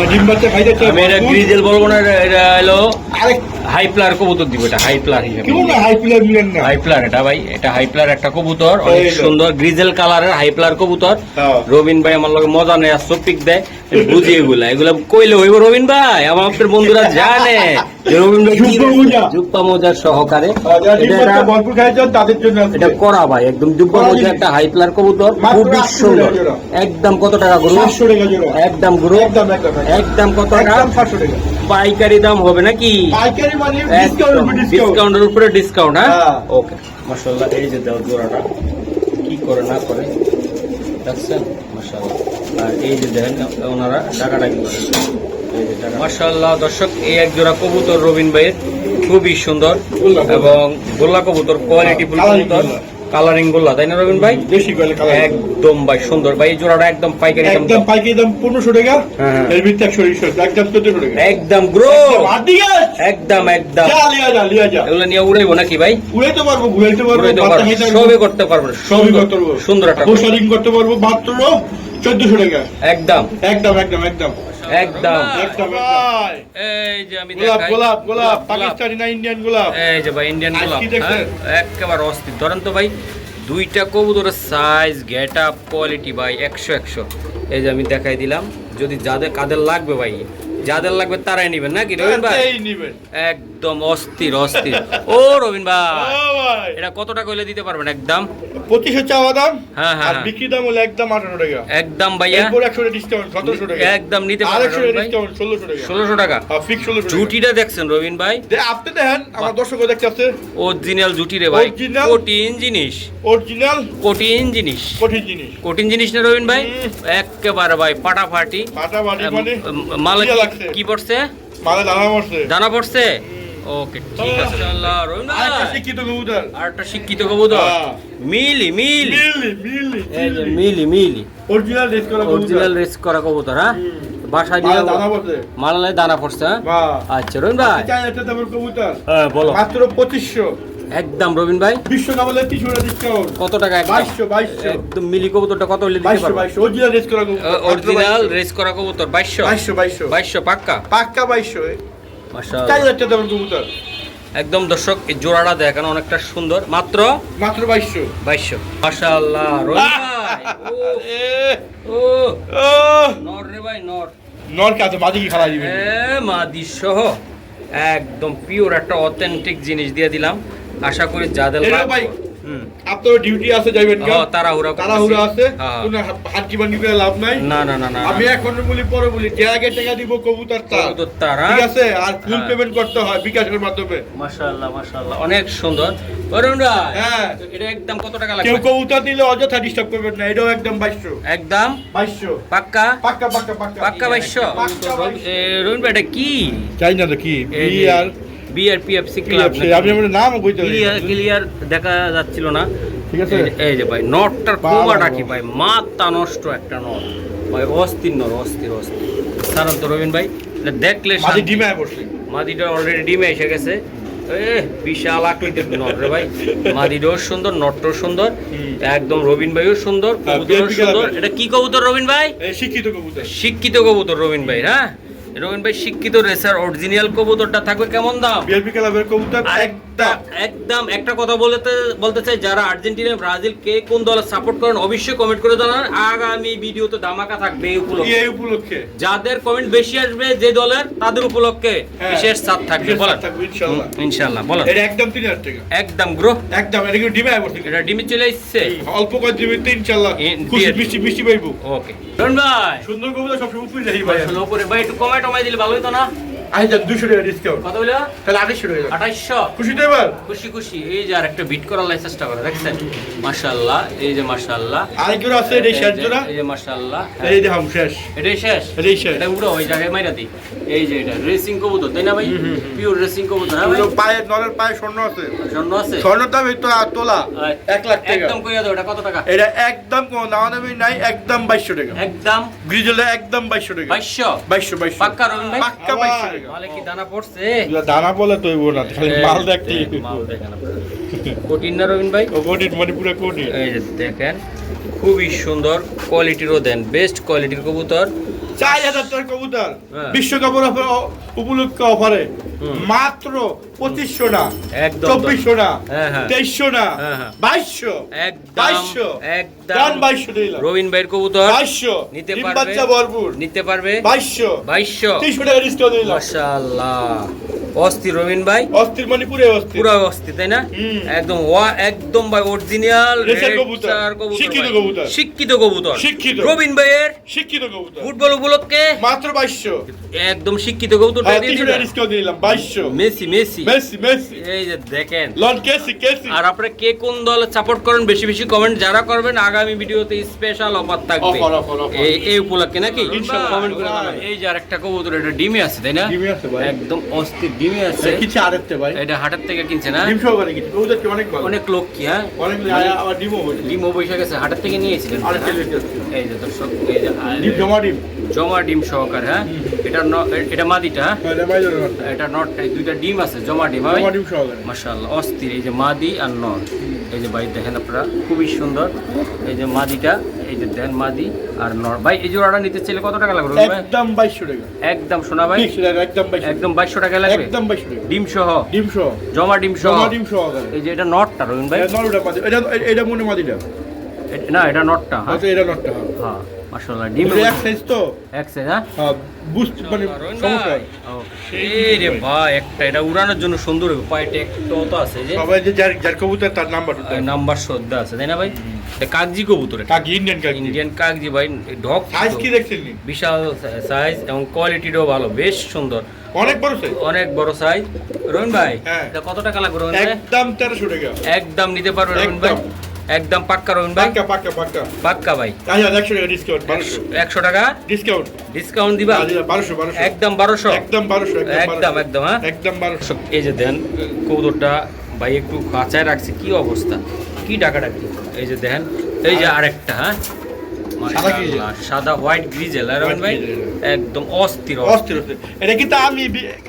ডিম বাচ্চা খাইতে চাই আমি এটা গ্রিজেল বলবো না এটা হলো আরেক হাই প্লার কবুতর দিব এটা হাই প্লার হিসেবে কেউ না হাই প্লেয়ার মিলেন না হাই প্লার এটা ভাই এটা হাই প্লার একটা কবুতর অনেক এই তো। সুন্দর গ্রিজেল কালারের হাই প্লার কবুতর হ্যাঁ। রবিন ভাই আমার লগে মজা নেই চপিক দেয় বুঝি এগুলা কইলে হইব রবিন ভাই আমার আপনার বন্ধুরা জানে যে রবিন ভাই কি জুব্বা মোজা। জুপ্পা মোজার সহকারে যারা ডিম এটা বাচ্চা একটা- ভরপুর খাইছেন তাদের জন্য আছে। এটা করা ভাই একদম জুব্বা করা মোজা জিনিস। একটা হাই প্লার কবুতর মাত্র খুবই 800 সুন্দর টাকা জোড়া। একদম কত টাকা গুরু 700 টাকা জোড়া একদম গুরু একদম একদম কত টাকা একদম 700 টাকা পাইকারি দাম হবে নাকি পাইকারি মানে ডিসকাউন্ট ডিসকাউন্ট ডিসকাউন্টের উপরে ডিসকাউন্ট হ্যাঁ হ্যাঁ। ওকে মাশাআল্লাহ এই যে দাও জোড়াটা কি করে না করে দেখছেন মাশাআল্লাহ আর এই যে দেখেন ওনারা টাকাটা কি করে এই যে টাকা মাশাআল্লাহ দর্শক এই এক জোড়া কবুতর রবিন ভাইয়ের খুবই সুন্দর গোল্লা। এবং গোল্লা কবুতর কোয়ালিটি ফুল কালারিং কবুতর গোল্লা। কালারিং গোল্লা তাই না রবিন ভাই বেশি করে কালার একদম ভাই সুন্দর ভাই এই জোড়াটা একদম পাইকারি দাম একদম পাইকারি দাম 1500 টাকা হ্যাঁ। এর ভিতরে 120 একদম 1400 টাকা একদম গ্রো আদিকে একদম যা লিয়া যা এগুলো নিয়ে উড়াইবো নাকি ভাই উড়াইতে পারবো ঘুরাইতে পারবো উড়াইতে বাচ্চা পারবো খাইতে পারবো সবই করতে পারবো সবই করতে পারবো সুন্দর একটা পোশারিং করতে পারবো মাত্র 1400 টাকা একদম একদম একদম একদম একদম একদম এই যে আমি গোলাপ দেখাই গোলাপ গোলাপ পাকিস্তানি না ইন্ডিয়ান গোলাপ এই যে ভাই ইন্ডিয়ান আজ গোলাপ কি দেখছেন? হ্যাঁ, একেবারে অস্থির ধরেন তো ভাই দুইটা কবুতরের সাইজ গেট আপ কোয়ালিটি ভাই 100 এই যে আমি দেখাই দিলাম যদি কাদের লাগবে ভাই যাদের লাগবে তারাই নিবেন নাকি রবিন ভাই এই নিবেন একদম অস্থির ও রবিন ভাই ও ভাই এটা কত টাকা হইলে দিতে পারবেন একদম 2500 চাওয়া দাম হ্যাঁ, হ্যাঁ, আর হ্যাঁ। বিক্রি দাম হলো একদম 18 টাকা একদম ভাইয়া এরপর 100 টাকা ডিসকাউন্ট 1700 টাকা একদম নিতে আর পারবেন 100 রবিন টাকা ভাই ডিসকাউন্ট 1600 টাকা 1600 টাকা হ্যাঁ ফিক্স 1600 টাকা জুটিটা দেখছেন রবিন ভাই আপনি দেখেন আমার দর্শকও দেখতে আছে অরিজিনাল জুটি রে ভাই Original? কঠিন জিনিস অরিজিনাল কঠিন জিনিস কঠিন জিনিস কঠিন জিনিস না রবিন ভাই একেবারে ভাই ফাটাফাটি ফাটাফাটি মানে মালে কি লাগছে? কি পড়ছে মালে দানা পড়ছে। দানা পড়ছে, ওকে ঠিক আছে ইনশাআল্লাহ। রবিন ভাই আরেকটা শিক্ষিত কবুতর। আরেকটা শিক্ষিত কবুতর, হ্যাঁ। মিলি মিলি মিলি এই যে মিলি মিলি অরিজিনাল রেস করা কবুতর। অরিজিনাল রেস করা কবুতর, হ্যাঁ বাসায় মালে নিয়ে দানা পড়ছে। মালায় দানা পড়ছে, হ্যাঁ বাহ। আচ্ছা রবিন ভাই চাই একটা দামের কবুতর। হ্যাঁ বলো মাত্র 2500। একদম রবিন ভাই বিশ্ব কামলে 300 ডিসকাউন্ট। কত টাকা? একদম 2200 একদম মিলি কবুতরটা কত হলে দিতে পারবো? 2200 অরিজিনাল রেস করা কবুতর। অরিজিনাল রেস করা কবুতর 2200 2200 পাক্কা পাক্কা 2200। মাশাআল্লাহ। চাই একটা দামের কবুতর। একদম দর্শক এই জোড়াটা দেখেন অনেকটা সুন্দর, মাত্র 2200। মাশাআল্লাহ। রবিন ভাই ও ও নর রে ভাই নর, নর কাছে মাদি কি খালা দিবে? মাদি সহ একদম পিওর একটা অথেন্টিক জিনিস দিয়ে দিলাম। আশা করি যাদের এটা লাগবে- ভাই হুম। আপনার ডিউটি আছে যাইবেন না? তাড়াহুড়া তাড়াহুড়া আছে, হ্যাঁ। কোনো হাঁটি বাঙ্গি করে লাভ নাই। না না না না আমি এখন বলি পরে বলি, যে আগে টাকা দিব কবুতর তার, কবুতর তার, হ্যাঁ? ঠিক আছে? আর ফুল হ্যাঁ। পেমেন্ট করতে হয় বিকাশের মাধ্যমে। মাশাআল্লাহ মাশাআল্লাহ অনেক সুন্দর। অরুণ ভাই হ্যাঁ। এটা একদম কত টাকা কেউ লাগবে? কবুতর দিলে অযথা ডিস্টার্ব করবেন না, এটাও একদম 2200। একদম 2200 পাক্কা পাক্কা পাক্কা পাক্কা পাক্কা 2200। পাক্কা 2200। রুন ভাই এটা কি? চাই না তো কি বিআর বিআরপিএফসি ক্লাব, আপনি আমার নাম কইতে ক্লিয়ার দেখা যাচ্ছিল না, ঠিক আছে? এই যে ভাই নটটার বাহ, কোমাটা বাহ, কি বাহ। ভাই, মাথা নষ্ট একটা নট ভাই, অস্থির নর, অস্থির অস্থির। কারণ তো রবিন ভাই এটা দেখলে মাঝে শান্তি। ডিমে বসে মাদিটা অলরেডি ডিমে এসে গেছে, বিশাল আকৃতির নট রে ভাই। মাদিটাও সুন্দর, নটটাও সুন্দর, একদম রবিন ভাইও সুন্দর, কবুতরও BLP সুন্দর। ক্লাবের। এটা কি কবুতর রবিন ভাই? শিক্ষিত কবুতর। শিক্ষিত কবুতর রবিন ভাই, হ্যাঁ রবিন ভাই শিক্ষিত রেসার অরিজিনাল কবুতরটা থাকবে কেমন দাম? বিএলপি ক্লাবের কবুতর একদম একদম একটা কথা বলতে চাই, যারা আর্জেন্টিনা ব্রাজিল কে কোন দলে সাপোর্ট করেন অবশ্যই কমেন্ট করে জানান। আগামী ভিডিওতে ধামাকা থাকবে এই উপলক্ষে, এই উপলক্ষে যাদের কমেন্ট বেশি আসবে যে দলের, তাদের উপলক্ষে হ্যাঁ, বিশেষ ছাড় থাকবে। বিশেষ বলেন ছাড় থাকবে, ইনশাআল্লাহ। ইনশাআল্লাহ বলেন। এটা একদম 3000 টাকা একদম গ্রো, একদম। এটা কিন্তু ডিমে বসে, এটা ডিমে চলে আসছে, অল্প কয় দিবে ইনশাআল্লাহ। ইন- খুশি দিয়ে- বৃষ্টি বৃষ্টি পাইবো। ওকে রন ভাই সুন্দর কবুতর সবসময় উপরে যাই ভাই। আসলে উপরে ভাই একটু কমায় টমায় দিলে ভালো হতো না? আই যাক 200 টাকা ডিসকাউন্ট, কত হইলো? তাহলে 2800 টাকা। 2800। খুশি তো এবার? খুশি খুশি। এই যে আরেকটা বিট করার চেষ্টা করে, দেখছেন? মাশাআল্লাহ, এই যে মাশাআল্লাহ, আরেকজন আছে, এটাই শেষ জোড়া। এই যে মাশাআল্লাহ, এই দেখাম শেষ, এটাই শেষ, এটাই শেষ। এটা উড়ো ওই জায়গায় মাইরা দি। এই যে এটা রেসিং কবুতর তাই না ভাই? পিওর রেসিং কবুতর, হ্যাঁ ভাই? ওগুলো পায়ে, নরের পায়ে স্বর্ণ আছে। স্বর্ণ আছে? স্বর্ণর দাম এই তো তোলা 1 লাখ টাকা। একদম কইয়া দাও, এটা কত টাকা? এটা একদম কোনো দাম দামি নাই, একদম 2200 টাকা। একদম গ্রিজেলে একদম 2200 টাকা। 2200 পাক্কা রবিন ভাই? পাক্কা 2200 টাকা। মালে কি দানা পড়ছে? এগুলা দানা বলে তো হইব না, খালি মাল দেখতে। মাল দেখেন আপনারা। কঠিন না রবিন ভাই? ও কোটি মানে পুরো কোটি। এই যে দেখেন খুবই সুন্দর কোয়ালিটিরও দেন, বেস্ট কোয়ালিটির কবুতর। 4000 টাকার কবুতর হ্যাঁ। বিশ্বকাপের উপলক্ষে অফারে মাত্র 2500 না, একদম 2400 না, হ্যাঁ, হ্যাঁ। 2300 না, হ্যাঁ, হ্যাঁ। 2200, একদম 2200, একদম 2200 দিলাম। রবিন ভাইয়ের কবুতর 2200 নিতে ডিম পারবে, বাচ্চা ভরপুর। নিতে পারবে 2200 2200। 300 টাকা ডিসকাউন্ট দিলাম। মাশাআল্লাহ অস্থির রবিন ভাই, অস্থির মানে পুরো অস্থির। পুরো অস্থির তাই না? হুম। একদম ভাই অরিজিনাল রেসার কবুতর, শিক্ষিত কবুতর। শিক্ষিত কবুতর, শিক্ষিত। রবিন ভাইয়ের শিক্ষিত কবুতর ফুটবল উপলক্ষে মাত্র 2200। একদম শিক্ষিত কবুতর হ্যাঁ, দিয়ে 300 দিবেন। টাকা ডিসকাউন্ট দিলাম। 2200 মেসি মেসি মেসি মেসি এই যে দেখেন। লন কেসি কেসি। আর আপনারা কে কোন দল সাপোর্ট করেন বেশি বেশি কমেন্ট যারা করবেন, আগামী ভিডিওতে স্পেশাল অফার থাকবে অফার। এই উপলক্ষে নাকি? ইনশাআল্লাহ। কমেন্ট করে জানাবেন। এই যে আরেকটা কবুতর, এটা ডিমে আছে তাই না? ডিমে আছে ভাই। একদম অস্থির ডিমে আছে। কিছু আরেকতে ভাই। এটা হাটের থেকে কিনছে না? ডিম সহকারে কিছু কবুতর কি অনেক ভালো। অনেক লোক কি, হ্যাঁ অনেক আবার ডিমও হয়েছে। ডিমও বসে গেছে, হাটের থেকে নিয়েছিলেন আরেক হ্যাঁ? কেজি আছে। এই যে দর্শক, এই যে ডিম জমা ডিম। জমা ডিম সহকার, হ্যাঁ এটা মাদিটা, হ্যাঁ? এটা মাইজোর না। এটা নট, এই দুইটা ডিম আছে জমা ডিম, হ্যাঁ? জমা ডিম সহকারে। মাশাআল্লাহ অস্থির। এই যে মাদি আর নর, এই যে ভাই দেখেন আপনারা খুবই সুন্দর। এই যে মাদিটা, এই যে দেখেন মাদি আর নর। ভাই এই জোড়াটা নিতে চাইলে কত টাকা লাগবে ভাই? একদম 2200 টাকা। একদম শোনা ভাই, ফিক্স রেট একদম 2200। একদম 2200 টাকা লাগবে, একদম 2200 টাকা। ডিম সহ, ডিম সহ। জমা ডিম সহ। জমা ডিম সহকারে। এই যে এটা নটটা রবিন ভাই, এটা নরটা মাদি। এটা মনে মাদিটা। না এটা নটটা, হ্যাঁ আচ্ছা এটা নরটা। হ্যাঁ মাশাআল্লাহ ডিম এটা এক সাইজ তো। এক সাইজ, হ্যাঁ? হ্যাঁ বুস্ট মানে সমস্যা। এই রে ভাই একটা এটা উড়ানোর জন্য সুন্দর হবে, পায়ে টেকটাও তো আছে, যে সবাই যে যার কবুতর তার নাম্বার দিতে হবে। নাম্বার শ্রদ্ধা আছে তাই না ভাই? এটা কাগজি কবুতর, এটা কাকি ইন্ডিয়ান কাকি। ইন্ডিয়ান কাগজি ভাই, ঢক সাইজ কি দেখছেন নি? বিশাল সাইজ এবং কোয়ালিটিটাও ভালো, বেশ সুন্দর, অনেক বড় সাইজ। অনেক বড় সাইজ। রহিম ভাই হ্যাঁ। এটা কত টাকা লাগবে রহিম ভাই? একদম 1300 টাকা। একদম নিতে পারবে রহিম ভাই, একদম। একদম পাক্কা রবিন ভাই, পাক্কা পাক্কা পাক্কা পাক্কা ভাই। 100 টাকা ডিসকাউন্ট, 100 টাকা ডিসকাউন্ট, ডিসকাউন্ট দিবা? 1200 একদম 1200, একদম 1200, একদম একদম। হ্যাঁ একদম 1200। এই যে দেন কবুতরটা ভাই একটু কাঁচায় রাখছে, কি অবস্থা, কি ডাকাডাকি। এই যে দেখেন, এই যে আরেকটা, হ্যাঁ মাশাআল্লাহ, সাদা হোয়াইট গ্রিজেল রবিন ভাই, একদম অস্থির অস্থির। এটা কিন্তু আমি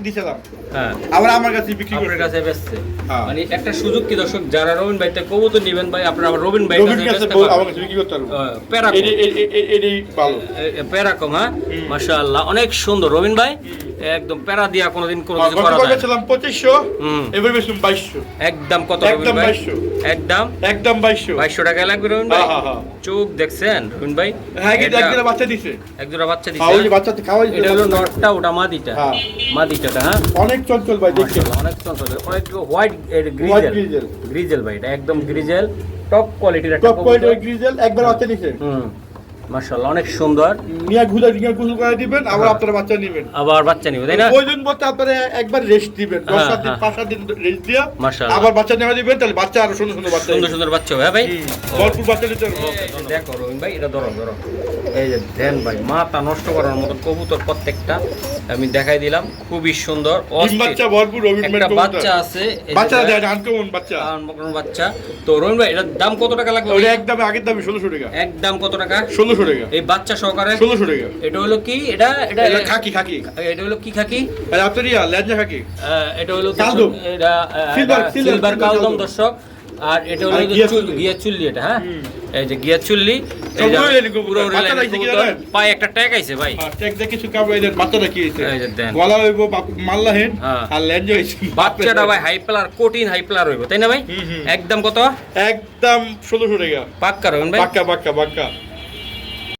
দিছিলাম, হ্যাঁ আবার আমার কাছে বিক্রি করে আপনার কাছে বেচছে। হ্যাঁ। মানে একটা সুযোগ কি দর্শক, যারা রবিন ভাইতে কবুতর নেবেন ভাই, আপনারা আবার রবিন ভাই রবির কাছে আমার কাছে বিক্রি করতে পারবো। প্যারাকম, এটাই ভালো, প্যারাকম। হ্যাঁ মাশাআল্লাহ, অনেক সুন্দর রবিন ভাই, একদম প্যারা দিয়া কোনোদিন কোনো কিছু করা যায় না। ছিলাম 2500, এবার বেশি 2200। একদম কত রবিন একদম ভাই? 2200, একদম একদম 2200, 2200 টাকা লাগবে রবিন ভাই। হ্যাঁ হ্যাঁ। চোখ দেখছেন রবিন ভাই? হ্যাঁ কিন্তু এটা একদিন বাচ্চা দিছে, এক জোড়া বাচ্চা হ্যাঁ ওই যে দিছে। বাচ্চাতে খাওয়াই। এটা হলো নটটা, ওটা মাদিটা। হ্যাঁ মাদিটাটা, হ্যাঁ অনেক চঞ্চল ভাই, দেখছেন মাশাআল্লাহ, অনেক চঞ্চল, অনেক white white grizzle, grizzle, grizzle ভাই, এটা একদম গ্রিজেল, টপ কোয়ালিটির একটা টপ কবুতর। কোয়ালিটির গ্রিজেল, একবার বাচ্চা দিছে। মাশাআল্লাহ অনেক সুন্দর। নিয়া গোসল করে দিবেন, আবার আপনারা বাচ্চা নেবেন, আবার বাচ্চা নিবে তাই না? প্রয়োজন মতো আপনারা একবার রেস্ট দিবেন, 10 দিন 5 দিন রেস্ট দিয়া মাশাআল্লাহ। আবার বাচ্চা নেওয়া দিবেন, তাহলে বাচ্চা আরো সুন্দর সুন্দর বাচ্চা সুন্দর সুন্দর বাচ্চা হবে, হ্যাঁ ভাই। ভরপুর বাচ্চা দিতে পারবো। এই যে দেখো রবিন ভাই, এটা ধরো ধরো, এই যে দেন ভাই, মাথা নষ্ট করার মতো কবুতর প্রত্যেকটা আমি দেখাই দিলাম, খুবই সুন্দর ডিম অস্থির। বাচ্চা ভরপুর রবিন ভাই, একটা বাচ্চা আছে, এই যে বাচ্চা দেখ, দেন আনকমন বাচ্চা, আনকমন বাচ্চা। তো রবিন ভাই এটার দাম কত টাকা লাগবে? ওটা একদম আগের দামে 1600 টাকা, একদম কত টাকা? 1600 টাকা, এই বাচ্চা সহকারে 1600 টাকা। এটা হলো কি, এটা এটা এটা খাকি খাকি, এটা হলো কি খাকি? আর আপনার ইয়া লেজা খাকি, এটা হলো কালদম। এটা সিলভার সিলভার কালদম কালদম। দর্শক। আর এটা হলো আর যে গিয়ার চুল্লি। গিয়ার চুল্লি, এটা হ্যাঁ এই যে গিয়ার চুল্লি, এই যে সবগুলো এরকম পুরো বাচ্চা রেলের রাখছে কি কবুতর, জানেন? পায়ে একটা ট্যাগ আইছে ভাই। আর ট্যাগ দিয়ে কিছু কাবো, এদের বাচ্চাটা কি হইছে, এই যে দেন। গলা হইবো মাল্লাহেন, হ্যাঁ। আর লেজা হইছে বাচ্চাটা ভাই হাই প্লার, কঠিন হাই প্লার হইব তাই না ভাই? হুম। একদম কত? একদম 1600 টাকা, পাক্কা রবেন ভাই? পাক্কা পাক্কা পাক্কা।